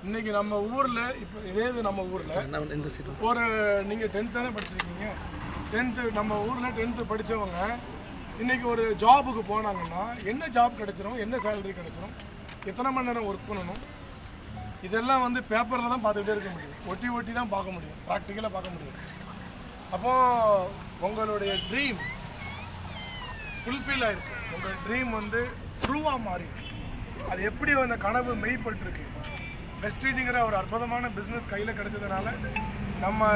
இன்னைக்கு நம்ம ஊரில் இப்போ இதே நம்ம ஊரில் ஒரு நீங்கள் 10th தானே படிச்சிருக்கீங்க. 10th நம்ம ஊரில் 10th படித்தவங்க இன்றைக்கி ஒரு ஜாபுக்கு போனாங்கன்னா என்ன ஜாப் கிடைச்சிரும், என்ன சேலரி கிடைச்சிரும், எத்தனை மணி நேரம் ஒர்க் பண்ணணும், இதெல்லாம் வந்து பேப்பரில் தான் பார்த்துக்கிட்டே இருக்க முடியும். ஒட்டி தான் பார்க்க முடியும், ப்ராக்டிக்கலாக பார்க்க முடியும். அப்போது உங்களுடைய ட்ரீம் ஃபுல்ஃபில் ஆகிருக்கு. உங்கள் ட்ரீம் வந்து ட்ரூவாக மாறி அது எப்படி அந்த கனவு மெய்ப்பட்டுருக்கு. வெஸ்டேஜுங்கிற ஒரு அற்புதமான பிஸ்னஸ் கையில் கிடைச்சதுனால நம்ம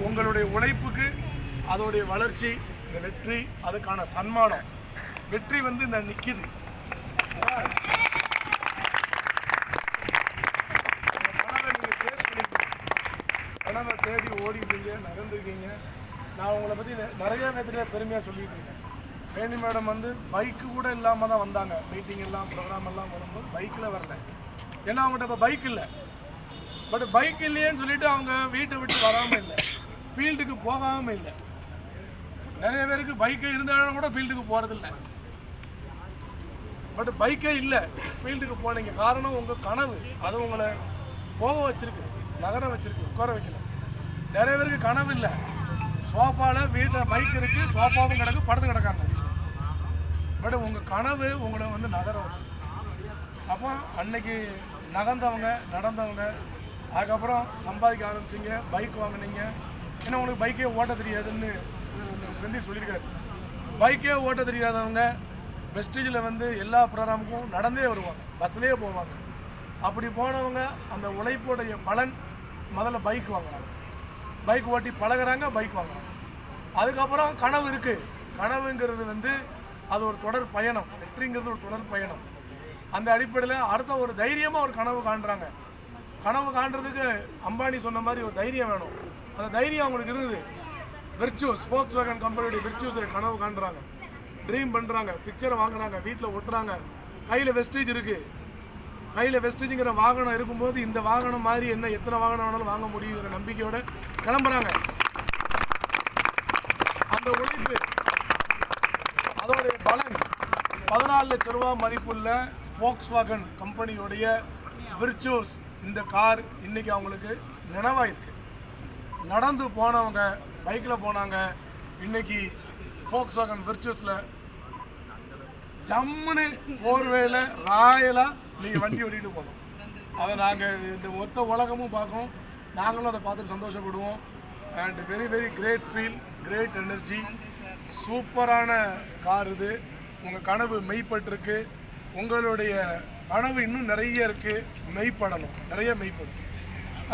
உங்களுடைய உழைப்புக்கு அதோடைய வளர்ச்சி, இந்த வெற்றி, அதுக்கான சன்மானம், வெற்றி வந்து இந்த நிற்கிது. கனவை தேடி ஓடிட்டீங்க, நடந்துருக்கீங்க. நான் உங்களை பற்றி நிறைய பேர்கிட்ட பெருமையாக சொல்லிட்டு இருக்கேன். வேணி மேடம் வந்து பைக்கு கூட இல்லாமல் தான் வந்தாங்க. மீட்டிங் எல்லாம் ப்ரோக்ராம் எல்லாம் வரும்போது பைக்கில் வரல. ஏன்னா அவங்ககிட்ட இப்போ பைக் இல்லை. பட் பைக் இல்லையேன்னு சொல்லிட்டு அவங்க வீட்டை விட்டு வராமல் இல்லை, ஃபீல்டுக்கு போகாமல் இல்லை. நிறைய பேருக்கு பைக்கே இருந்தாலும் கூட ஃபீல்டுக்கு போகிறதில்ல. பட் பைக்கே இல்லை, ஃபீல்டுக்கு போனீங்க. காரணம் உங்கள் கனவு அது உங்களை போக வச்சிருக்கு, நகர வச்சிருக்கு, உட்கார வைக்கல. நிறைய பேருக்கு கனவு இல்லை, சோஃபாவில் வீட்டில் பைக் இருக்குது, சோஃபாவும் கிடக்கு, படுத்து கிடக்காங்க. பட் உங்கள் கனவு உங்களை வந்து நகர வச்சிருக்கு. அப்போ அன்னைக்கு நகர்ந்தவங்க, நடந்தவங்க, அதுக்கப்புறம் சம்பாதிக்க ஆரம்பிச்சிங்க, பைக் வாங்கினீங்க. ஏன்னா உங்களுக்கு பைக்கே ஓட்ட தெரியாதுன்னு செந்தில் சொல்லியிருக்காரு. பைக்கே ஓட்ட தெரியாதவங்க வெஸ்டேஜில் வந்து எல்லா ப்ரோக்ராமுக்கும் நடந்தே வருவாங்க, பஸ்லேயே போவாங்க. அப்படி போனவங்க அந்த உழைப்புடைய பலன் முதல்ல பைக் வாங்குறாங்க, பைக் ஓட்டி பழகிறாங்க, பைக் வாங்குறாங்க. அதுக்கப்புறம் கனவு இருக்குது. கனவுங்கிறது வந்து அது ஒரு தொடர் பயணம், வெற்றிங்கிறது ஒரு தொடர் பயணம். அந்த அடிப்படையில் அடுத்த ஒரு தைரியமாக ஒரு கனவு காண்றாங்க. கனவு காண்றதுக்கு அம்பானி சொன்ன மாதிரி ஒரு தைரியம் வேணும். அந்த தைரியம் அவங்களுக்கு இருந்தது. விர்ச்சுவஸ், ஃபோக்ஸ்வேகன் கம்பெனியுடைய விர்ச்சுவஸை கனவு காண்றாங்க, ட்ரீம் பண்ணுறாங்க, பிக்சரை வாங்குறாங்க, வீட்டில் ஒட்டுறாங்க. கையில் வெஸ்டேஜ் இருக்குது. கையில் வெஸ்டேஜுங்கிற வாகனம் இருக்கும்போது இந்த வாகனம் மாதிரி என்ன எத்தனை வாகனம் வேணாலும் வாங்க முடியுங்கிற நம்பிக்கையோடு கிளம்புறாங்க. அந்த உழைப்பு அதோடைய பலன் 14 லட்ச ரூபா மதிப்புள்ள ஃபோக்ஸ்வேகன் கம்பெனியோடைய விர்ச்சுவஸ் இந்த கார் இன்னைக்கு அவங்களுக்கு நினைவாயிருக்கு. நடந்து போனவங்க பைக்கில் போனாங்க, இன்னைக்கு ஃபோக்ஸ்வேகன் விர்ச்சுவஸில் ஜம்முன்னு 4வேல ராயலாக நீங்கள் வண்டி ஓட்டிகிட்டு போகணும். அதை நாங்கள் இந்த மொத்த உலகமும் பார்க்கணும், நாங்களும் அதை பார்த்துட்டு சந்தோஷப்படுவோம். And very very great feel, great energy, சூப்பரான கார் இது. உங்கள் கனவு மெய்ப்பட்டிருக்கு. உங்களுடைய கனவு இன்னும் நிறைய இருக்குது, மெய்ப்படணும், நிறைய மெய்ப்படும்.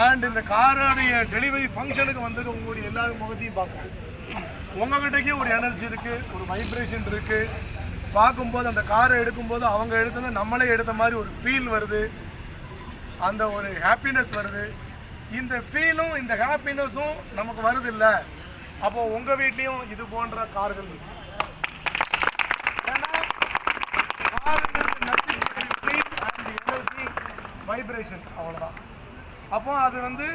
அண்ட் இந்த காரோடைய டெலிவரி ஃபங்க்ஷனுக்கு வந்து உங்களுடைய எல்லா முகத்தையும் பார்க்கணும். உங்கள்கிட்டக்கே ஒரு எனர்ஜி இருக்குது, ஒரு வைப்ரேஷன் இருக்குது. பார்க்கும்போது அந்த காரை எடுக்கும்போது அவங்க எடுத்ததை நம்மளே எடுத்த மாதிரி ஒரு ஃபீல் வருது, அந்த ஒரு ஹாப்பினஸ் வருது. இந்த ஃபீலும் இந்த ஹாப்பினஸும் நமக்கு வருது இல்லை. அப்போது உங்கள் வீட்லேயும் இது போன்ற கார்கள் இருக்கு. வைப்ரேஷன் அவ்வளோதான். அப்போ அது வந்து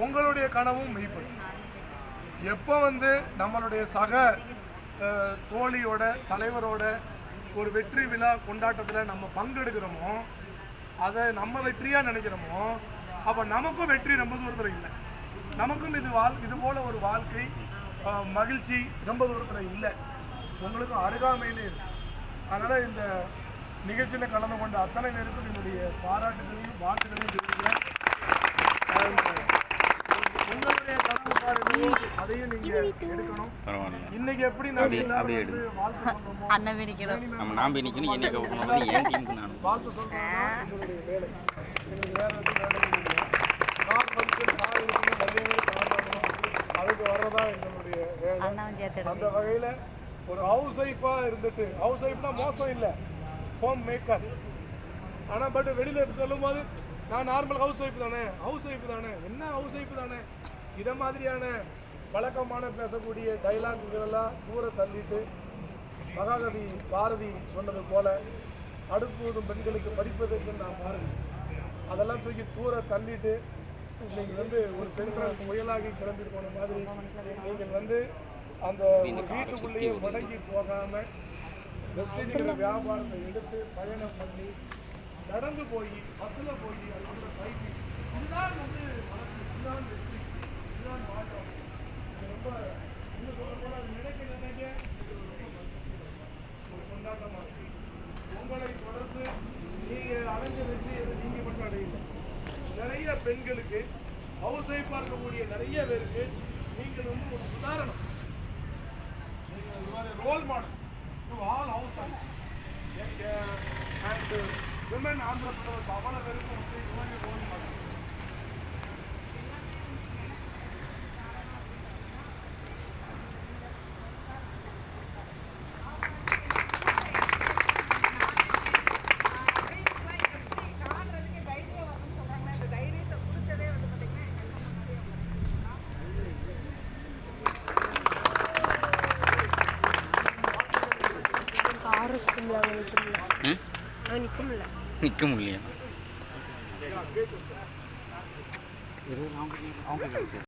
உங்களுடைய கனவும் மெய்ப்படும். எப்போ வந்து நம்மளுடைய சக தோழியோட தலைவரோட ஒரு வெற்றி விழா கொண்டாட்டத்தில் நம்ம பங்கெடுக்கிறோமோ, அதை நம்ம வெற்றியாக நினைக்கிறோமோ, அப்போ நமக்கும் வெற்றி ரொம்ப தூரத்தில் இல்லை. நமக்கும் இது போல் ஒரு வாழ்க்கை மகிழ்ச்சி ரொம்ப தூரத்தில் இல்லை, உங்களுக்கும் அருகாமையிலே இருக்கு. அதனால் இந்த நிகழ்ச்சியில் கலந்து கொண்ட அத்தனை பேருக்கும் என்னுடைய பாராட்டுகளையும் வாழ்த்துக்களையும் தெரிவிக்கிறேன். உங்களுடைய கனவு பாருங்கள், அதையும் நீங்கள் எடுக்கணும். இன்னைக்கு எப்படி வாழ்த்து சொல்றோமோ வாழ்த்து சொல்றோம்னா எங்களுடைய வேலை. எங்களுக்கு வேற அதுக்கு வர்றதா எங்களுடைய வேலை. அந்த வகையில் ஒரு ஹவுஸ் ஒய்ஃபாக இருந்துட்டு, ஹவுஸ் ஒய்ஃப்னா மோசம் இல்லை, ஹோம் மேக்கர். ஆனால் பட் வெளியில் சொல்லும் போது நான் நார்மல் ஹவுஸ் ஒய்ஃப் தானே, ஹவுஸ் ஒய்ஃப் தானே, என்ன ஹவுஸ் ஒய்ஃப் தானே, இதை மாதிரியான வழக்கமான பேசக்கூடிய டைலாக்குகளெல்லாம் தூர தள்ளிட்டு, மகாகவி பாரதி சொன்னது போல அடுப்பூதும் பெண்களுக்கு படிப்பதற்கு நான் பாரதி, அதெல்லாம் தூக்கி தூர தள்ளிட்டு நீங்கள் வந்து ஒரு பெண்களுக்கு முயலாகி கிளம்பி போன மாதிரி நீங்கள் வந்து அந்த வீட்டுக்குள்ளேயே முடங்கி போகாமல் வெஸ்டேஜ் வியாபாரத்தை எடுத்து பயணம் பண்ணி நடந்து போய் பஸ்ஸில் போய் அதுக்குள்ள பைக்கு இதுதான் வந்து வளர்ச்சி, இதுதான் வெற்றி, இதுதான் மாற்றம். இது ரொம்ப இன்னும் சொல்ல போல அது நினைக்க ஒரு கொண்டாட்டமாக இருக்கு. உங்களை தொடர்ந்து நீங்கள் அடைஞ்ச வெற்றி நீங்கள் மட்டும் அடையுங்க. நிறைய பெண்களுக்கு ஹவுஸ் ஒய்ஃபாக இருக்கக்கூடிய நிறைய பேருக்கு நீங்கள் வந்து ஒரு உதாரணம், நீங்கள் role model to all housewife and women Andhra Pradesh அவ்வளோ பேருக்கு வந்து இது மாதிரி ரோல் மாடல். நிற்க முடியல.